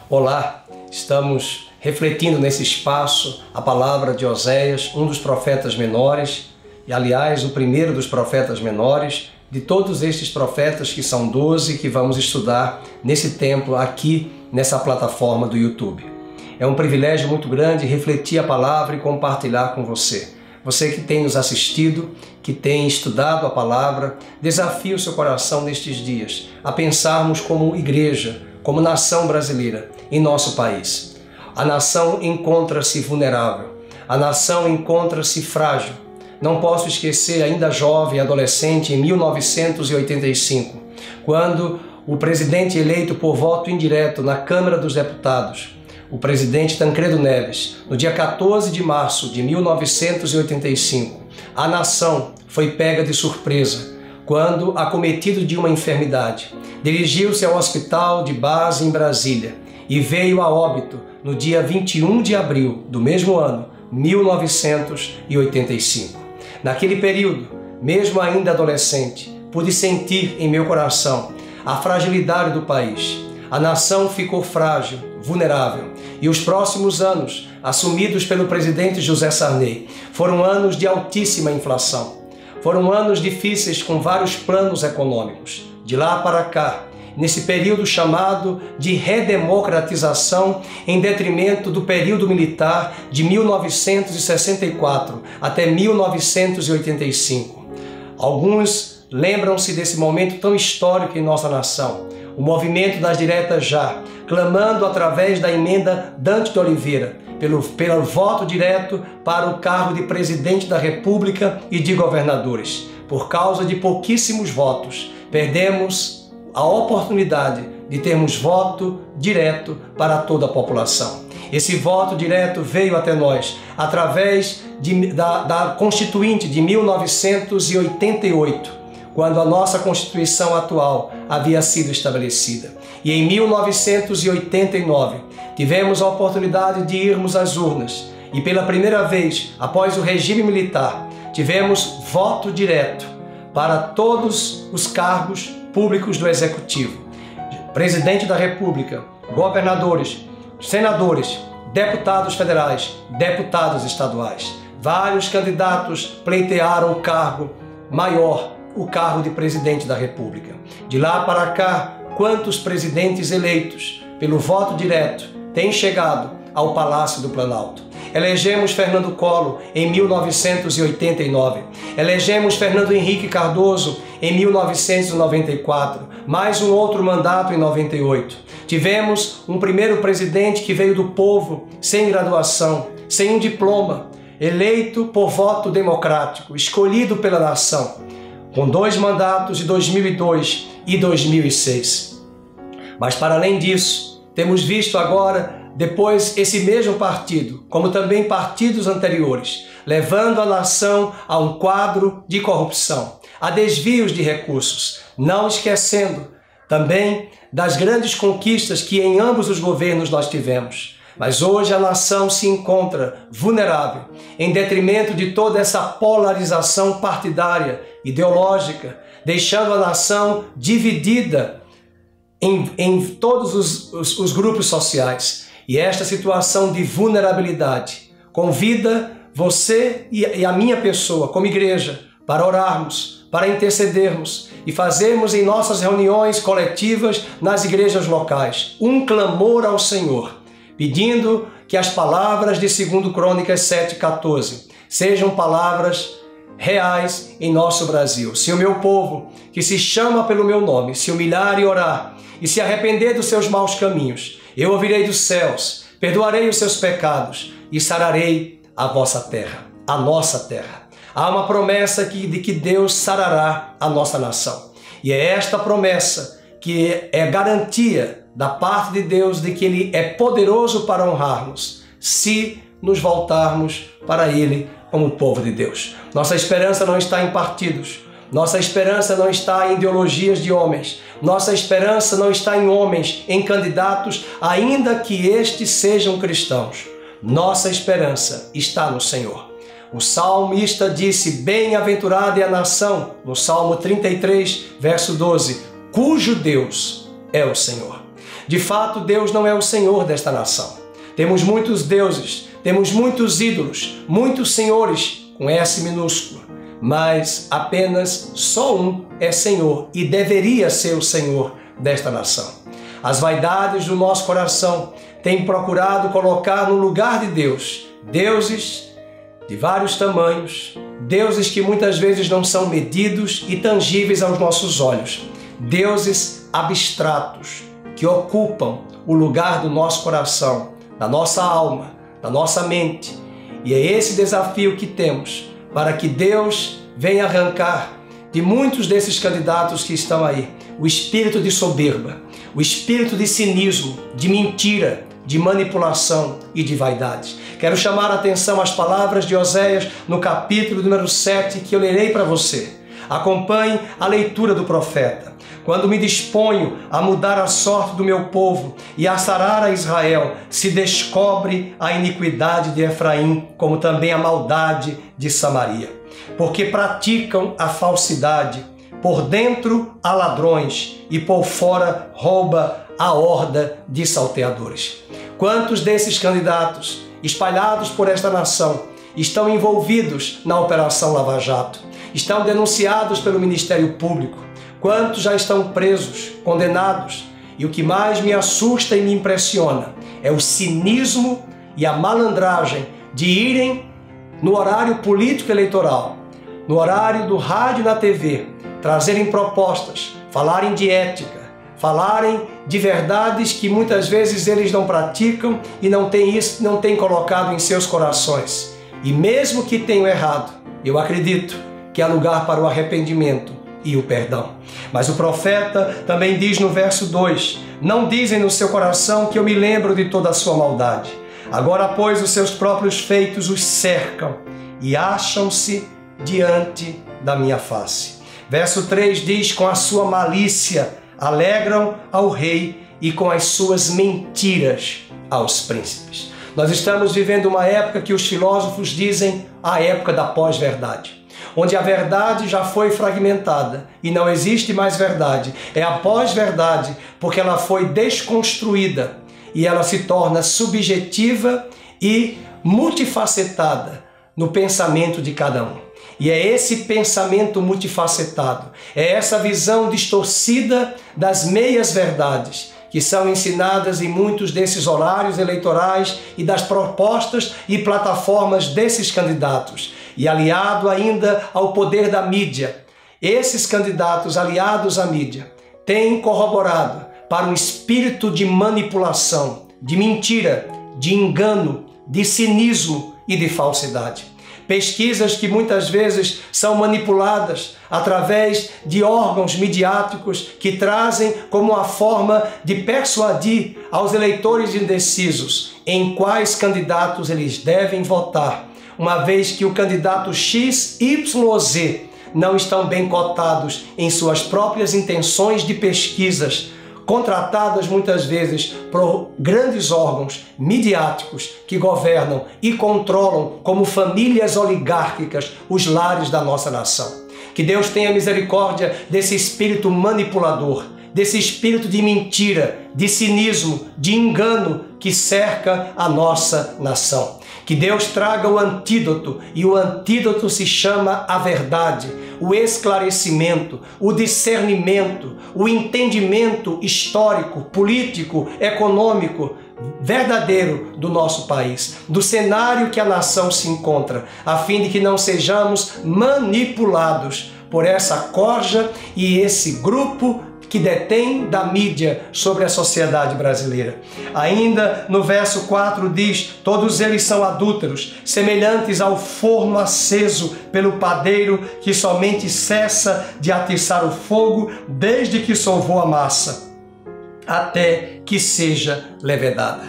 Olá, estamos refletindo nesse espaço a palavra de Oséias, um dos profetas menores, e aliás o primeiro dos profetas menores, de todos estes profetas que são 12 que vamos estudar nesse tempo aqui nessa plataforma do YouTube. É um privilégio muito grande refletir a palavra e compartilhar com você. Você que tem nos assistido, que tem estudado a palavra, desafio o seu coração nestes dias a pensarmos como igreja, como nação brasileira, em nosso país. A nação encontra-se vulnerável, a nação encontra-se frágil. Não posso esquecer, ainda jovem, adolescente, em 1985, quando o presidente eleito por voto indireto na Câmara dos Deputados, o presidente Tancredo Neves, no dia 14 de março de 1985, a nação foi pega de surpresa quando, acometido de uma enfermidade, dirigiu-se ao hospital de base em Brasília e veio a óbito no dia 21 de abril do mesmo ano, 1985. Naquele período, mesmo ainda adolescente, pude sentir em meu coração a fragilidade do país. A nação ficou frágil, vulnerável, e os próximos anos, assumidos pelo presidente José Sarney, foram anos de altíssima inflação. Foram anos difíceis com vários planos econômicos. De lá para cá, nesse período chamado de redemocratização, em detrimento do período militar de 1964 até 1985. Alguns lembram-se desse momento tão histórico em nossa nação. O movimento das diretas já, clamando através da emenda Dante de Oliveira, pelo voto direto para o cargo de presidente da República e de governadores. Por causa de pouquíssimos votos, perdemos a oportunidade de termos voto direto para toda a população. Esse voto direto veio até nós através da Constituinte de 1988, quando a nossa Constituição atual havia sido estabelecida. E em 1989, tivemos a oportunidade de irmos às urnas e pela primeira vez, após o regime militar, tivemos voto direto para todos os cargos públicos do Executivo. Presidente da República, governadores, senadores, deputados federais, deputados estaduais. Vários candidatos pleitearam o cargo maior, o cargo de presidente da República. De lá para cá, quantos presidentes eleitos pelo voto direto têm chegado ao Palácio do Planalto? Elegemos Fernando Collor em 1989, elegemos Fernando Henrique Cardoso em 1994, mais um outro mandato em 98. Tivemos um primeiro presidente que veio do povo, sem graduação, sem um diploma, eleito por voto democrático, escolhido pela nação, com 2 mandatos de 2002 e 2006. Mas para além disso, temos visto agora, depois, esse mesmo partido, como também partidos anteriores, levando a nação a um quadro de corrupção, a desvios de recursos, não esquecendo também das grandes conquistas que em ambos os governos nós tivemos. Mas hoje a nação se encontra vulnerável, em detrimento de toda essa polarização partidária, ideológica, deixando a nação dividida em todos os grupos sociais. E esta situação de vulnerabilidade convida você e a minha pessoa, como igreja, para orarmos, para intercedermos e fazermos em nossas reuniões coletivas nas igrejas locais um clamor ao Senhor, pedindo que as palavras de 2 Crônicas 7,14 sejam palavras reais em nosso Brasil. Se o meu povo, que se chama pelo meu nome, se humilhar e orar e se arrepender dos seus maus caminhos, eu ouvirei dos céus, perdoarei os seus pecados e sararei a vossa terra, a nossa terra. Há uma promessa de que Deus sarará a nossa nação. E é esta promessa que é garantia da parte de Deus de que Ele é poderoso para honrar-nos, se nos voltarmos para Ele como povo de Deus. Nossa esperança não está em partidos, nossa esperança não está em ideologias de homens, nossa esperança não está em homens, em candidatos, ainda que estes sejam cristãos. Nossa esperança está no Senhor. O salmista disse: bem-aventurada é a nação, no Salmo 33, verso 12, cujo Deus é o Senhor. De fato, Deus não é o Senhor desta nação. Temos muitos deuses, temos muitos ídolos, muitos senhores com S minúsculo, mas apenas só um é Senhor e deveria ser o Senhor desta nação. As vaidades do nosso coração têm procurado colocar no lugar de Deus deuses de vários tamanhos, deuses que muitas vezes não são medidos e tangíveis aos nossos olhos, deuses abstratos que ocupam o lugar do nosso coração, da nossa alma, da nossa mente. E é esse desafio que temos para que Deus venha arrancar de muitos desses candidatos que estão aí o espírito de soberba, o espírito de cinismo, de mentira, de manipulação e de vaidade. Quero chamar a atenção às palavras de Oséias no capítulo número 7 que eu lerei para você. Acompanhe a leitura do profeta. Quando me disponho a mudar a sorte do meu povo e a sarar a Israel, se descobre a iniquidade de Efraim, como também a maldade de Samaria. Porque praticam a falsidade, por dentro há ladrões e por fora rouba a horda de salteadores. Quantos desses candidatos espalhados por esta nação estão envolvidos na Operação Lava Jato? Estão denunciados pelo Ministério Público? Quantos já estão presos, condenados? E o que mais me assusta e me impressiona é o cinismo e a malandragem de irem no horário político eleitoral, no horário do rádio e na TV, trazerem propostas, falarem de ética, falarem de verdades que muitas vezes eles não praticam e não têm colocado em seus corações. E mesmo que tenham errado, eu acredito que há lugar para o arrependimento e o perdão. Mas o profeta também diz no verso 2, não dizem no seu coração que eu me lembro de toda a sua maldade. Agora, pois, os seus próprios feitos os cercam e acham-se diante da minha face. Verso 3 diz, com a sua malícia alegram ao rei e com as suas mentiras aos príncipes. Nós estamos vivendo uma época que os filósofos dizem a época da pós-verdade, onde a verdade já foi fragmentada e não existe mais verdade. É a pós-verdade porque ela foi desconstruída e ela se torna subjetiva e multifacetada no pensamento de cada um. E é esse pensamento multifacetado, é essa visão distorcida das meias-verdades que são ensinadas em muitos desses horários eleitorais e das propostas e plataformas desses candidatos. E aliado ainda ao poder da mídia, esses candidatos aliados à mídia têm corroborado para um espírito de manipulação, de mentira, de engano, de cinismo e de falsidade. Pesquisas que muitas vezes são manipuladas através de órgãos midiáticos que trazem como uma forma de persuadir aos eleitores indecisos em quais candidatos eles devem votar, uma vez que o candidato X, Y ou Z não estão bem cotados em suas próprias intenções de pesquisas, contratadas muitas vezes por grandes órgãos midiáticos que governam e controlam como famílias oligárquicas os lares da nossa nação. Que Deus tenha misericórdia desse espírito manipulador, desse espírito de mentira, de cinismo, de engano que cerca a nossa nação. Que Deus traga o antídoto, e o antídoto se chama a verdade, o esclarecimento, o discernimento, o entendimento histórico, político, econômico, verdadeiro do nosso país, do cenário que a nação se encontra, a fim de que não sejamos manipulados por essa corja e esse grupo que detém da mídia sobre a sociedade brasileira. Ainda no verso 4 diz, todos eles são adúlteros, semelhantes ao forno aceso pelo padeiro que somente cessa de atiçar o fogo desde que sovou a massa, até que seja levedada.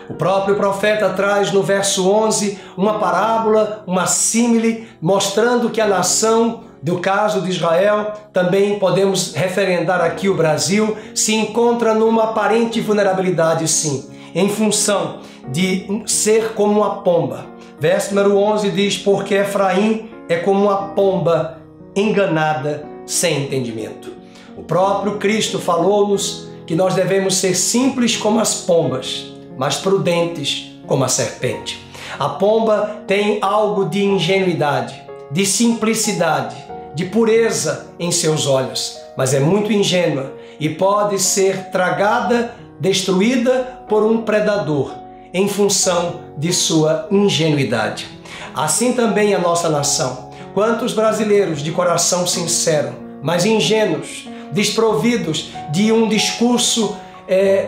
O próprio profeta traz no verso 11 uma parábola, uma símile, mostrando que a nação do caso de Israel, também podemos referendar aqui o Brasil, se encontra numa aparente vulnerabilidade, sim, em função de ser como uma pomba. Verso número 11 diz, porque Efraim é como uma pomba enganada sem entendimento. O próprio Cristo falou-nos que nós devemos ser simples como as pombas, mas prudentes como a serpente. A pomba tem algo de ingenuidade, de simplicidade, de pureza em seus olhos, mas é muito ingênua e pode ser tragada, destruída por um predador em função de sua ingenuidade. Assim também a nossa nação. Quantos brasileiros de coração sincero, mas ingênuos, desprovidos de um discurso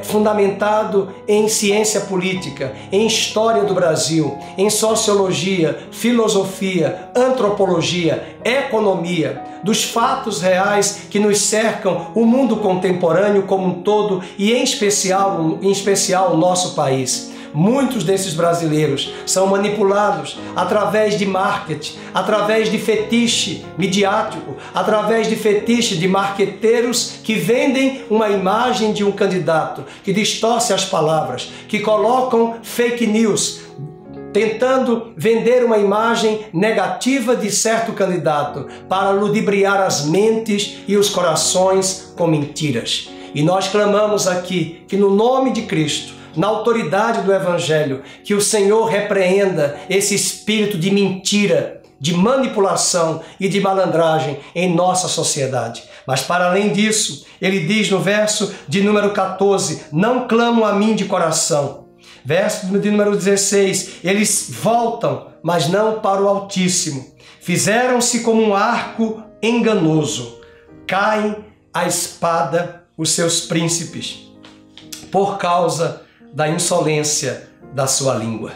fundamentado em ciência política, em história do Brasil, em sociologia, filosofia, antropologia, economia, dos fatos reais que nos cercam o mundo contemporâneo como um todo e em especial o nosso país. Muitos desses brasileiros são manipulados através de marketing, através de fetiche midiático, através de fetiche de marqueteiros que vendem uma imagem de um candidato, que distorce as palavras, que colocam fake news, tentando vender uma imagem negativa de certo candidato para ludibriar as mentes e os corações com mentiras. E nós clamamos aqui que no nome de Cristo, na autoridade do Evangelho, que o Senhor repreenda esse espírito de mentira, de manipulação e de malandragem em nossa sociedade. Mas para além disso, ele diz no verso de número 14, não clamam a mim de coração. Verso de número 16, eles voltam, mas não para o Altíssimo. Fizeram-se como um arco enganoso. Caem a espada os seus príncipes, por causa da insolência da sua língua.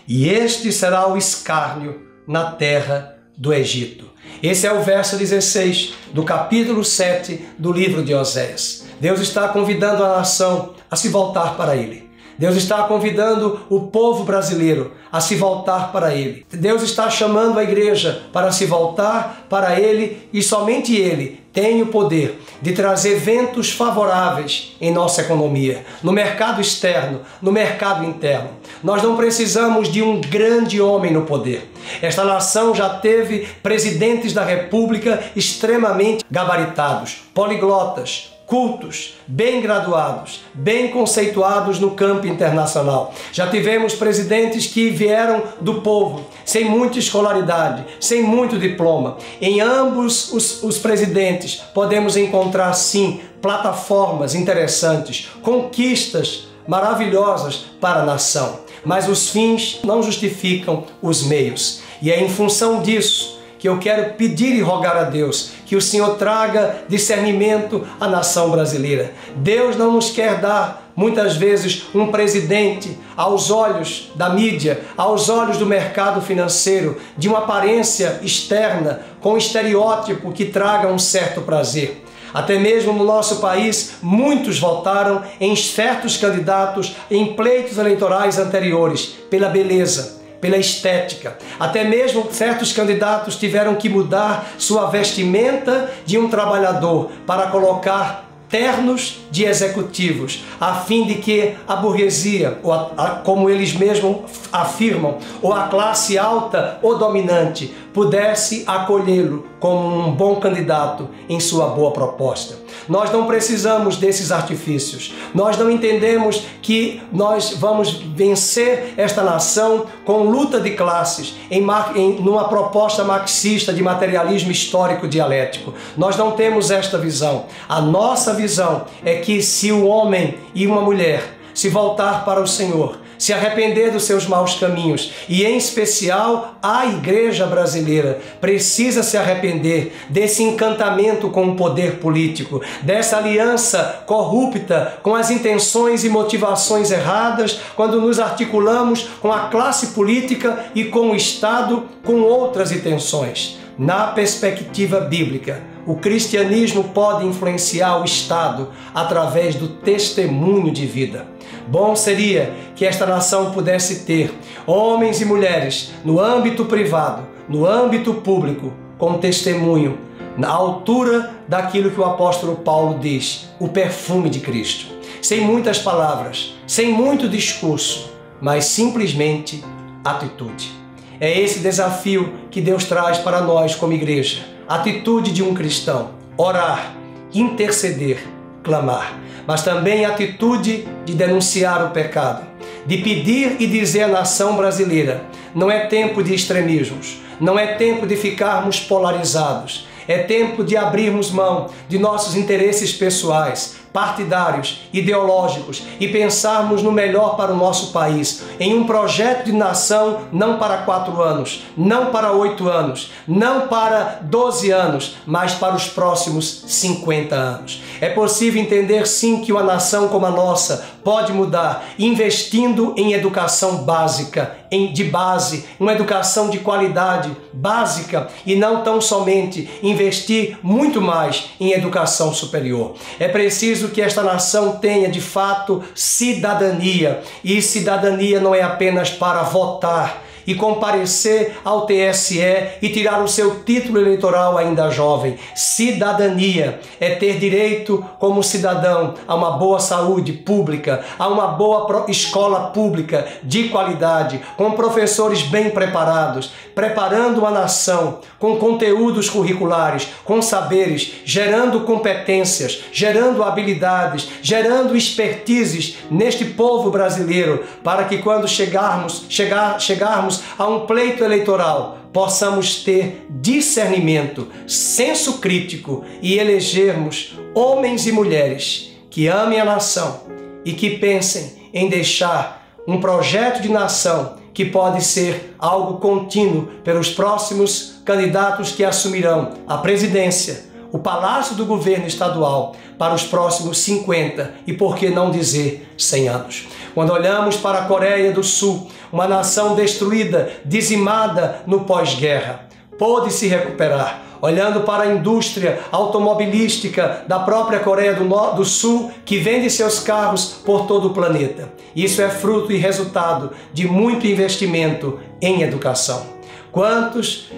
E este será o escárnio na terra do Egito. Esse é o verso 16 do capítulo 7 do livro de Oséias. Deus está convidando a nação a se voltar para Ele. Deus está convidando o povo brasileiro a se voltar para Ele. Deus está chamando a igreja para se voltar para Ele e somente Ele tem o poder de trazer ventos favoráveis em nossa economia, no mercado externo, no mercado interno. Nós não precisamos de um grande homem no poder. Esta nação já teve presidentes da República extremamente gabaritados, poliglotas, cultos, bem graduados, bem conceituados no campo internacional. Já tivemos presidentes que vieram do povo, sem muita escolaridade, sem muito diploma. Em ambos os presidentes podemos encontrar, sim, plataformas interessantes, conquistas maravilhosas para a nação. Mas os fins não justificam os meios. E é em função disso que eu quero pedir e rogar a Deus que o Senhor traga discernimento à nação brasileira. Deus não nos quer dar, muitas vezes, um presidente aos olhos da mídia, aos olhos do mercado financeiro, de uma aparência externa, com um estereótipo que traga um certo prazer. Até mesmo no nosso país, muitos votaram em certos candidatos em pleitos eleitorais anteriores, pela beleza, pela estética. Até mesmo certos candidatos tiveram que mudar sua vestimenta de um trabalhador para colocar ternos de executivos, a fim de que a burguesia, ou como eles mesmos afirmam, ou a classe alta ou dominante, pudesse acolhê-lo como um bom candidato em sua boa proposta. Nós não precisamos desses artifícios. Nós não entendemos que nós vamos vencer esta nação com luta de classes, numa proposta marxista de materialismo histórico dialético. Nós não temos esta visão. A nossa visão é que se o homem e uma mulher se voltar para o Senhor, se arrepender dos seus maus caminhos, e em especial a igreja brasileira precisa se arrepender desse encantamento com o poder político, dessa aliança corrupta com as intenções e motivações erradas, quando nos articulamos com a classe política e com o Estado com outras intenções. Na perspectiva bíblica, o cristianismo pode influenciar o Estado através do testemunho de vida. Bom seria que esta nação pudesse ter homens e mulheres no âmbito privado, no âmbito público, com testemunho, na altura daquilo que o apóstolo Paulo diz, o perfume de Cristo. Sem muitas palavras, sem muito discurso, mas simplesmente atitude. É esse desafio que Deus traz para nós como igreja. Atitude de um cristão. Orar, interceder, clamar, mas também a atitude de denunciar o pecado, de pedir e dizer à nação brasileira: não é tempo de extremismos, não é tempo de ficarmos polarizados, é tempo de abrirmos mão de nossos interesses pessoais, partidários, ideológicos e pensarmos no melhor para o nosso país, em um projeto de nação não para 4 anos, não para 8 anos, não para 12 anos, mas para os próximos 50 anos. É possível entender sim que uma nação como a nossa pode mudar investindo em educação básica, de base, uma educação de qualidade básica e não tão somente investir muito mais em educação superior. É preciso que esta nação tenha de fato cidadania, e cidadania não é apenas para votar e comparecer ao TSE e tirar o seu título eleitoral ainda jovem. Cidadania é ter direito como cidadão a uma boa saúde pública, a uma boa escola pública de qualidade, com professores bem preparados, preparando uma nação com conteúdos curriculares, com saberes, gerando competências, gerando habilidades, gerando expertises neste povo brasileiro, para que quando chegarmos a um pleito eleitoral, possamos ter discernimento, senso crítico e elegermos homens e mulheres que amem a nação e que pensem em deixar um projeto de nação que pode ser algo contínuo pelos próximos candidatos que assumirão a presidência, o Palácio do Governo Estadual para os próximos 50 e, por que não dizer, 100 anos. Quando olhamos para a Coreia do Sul, uma nação destruída, dizimada no pós-guerra, pôde se recuperar. Olhando para a indústria automobilística da própria Coreia do Sul, que vende seus carros por todo o planeta. Isso é fruto e resultado de muito investimento em educação. Quantos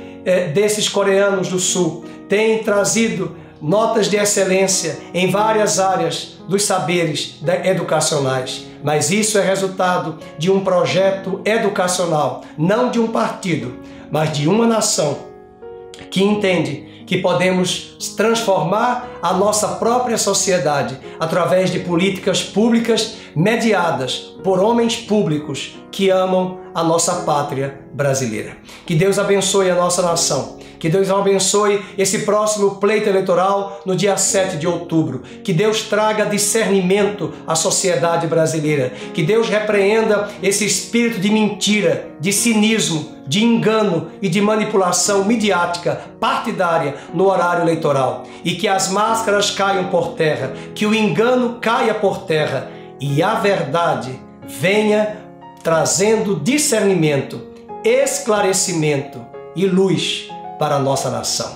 desses coreanos do Sul têm trazido notas de excelência em várias áreas dos saberes educacionais? Mas isso é resultado de um projeto educacional, não de um partido, mas de uma nação que entende que podemos transformar a nossa própria sociedade através de políticas públicas mediadas por homens públicos que amam a nossa pátria brasileira. Que Deus abençoe a nossa nação. Que Deus abençoe esse próximo pleito eleitoral no dia 7 de outubro. Que Deus traga discernimento à sociedade brasileira. Que Deus repreenda esse espírito de mentira, de cinismo, de engano e de manipulação midiática partidária no horário eleitoral. E que as máscaras caiam por terra, que o engano caia por terra e a verdade venha trazendo discernimento, esclarecimento e luz para a nossa nação.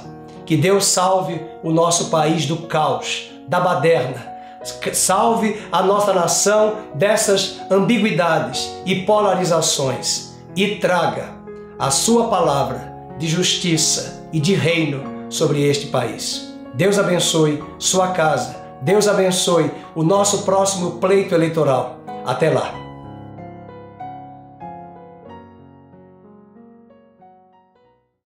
Que Deus salve o nosso país do caos, da baderna. Salve a nossa nação dessas ambiguidades e polarizações e traga a sua palavra de justiça e de reino sobre este país. Deus abençoe sua casa. Deus abençoe o nosso próximo pleito eleitoral. Até lá.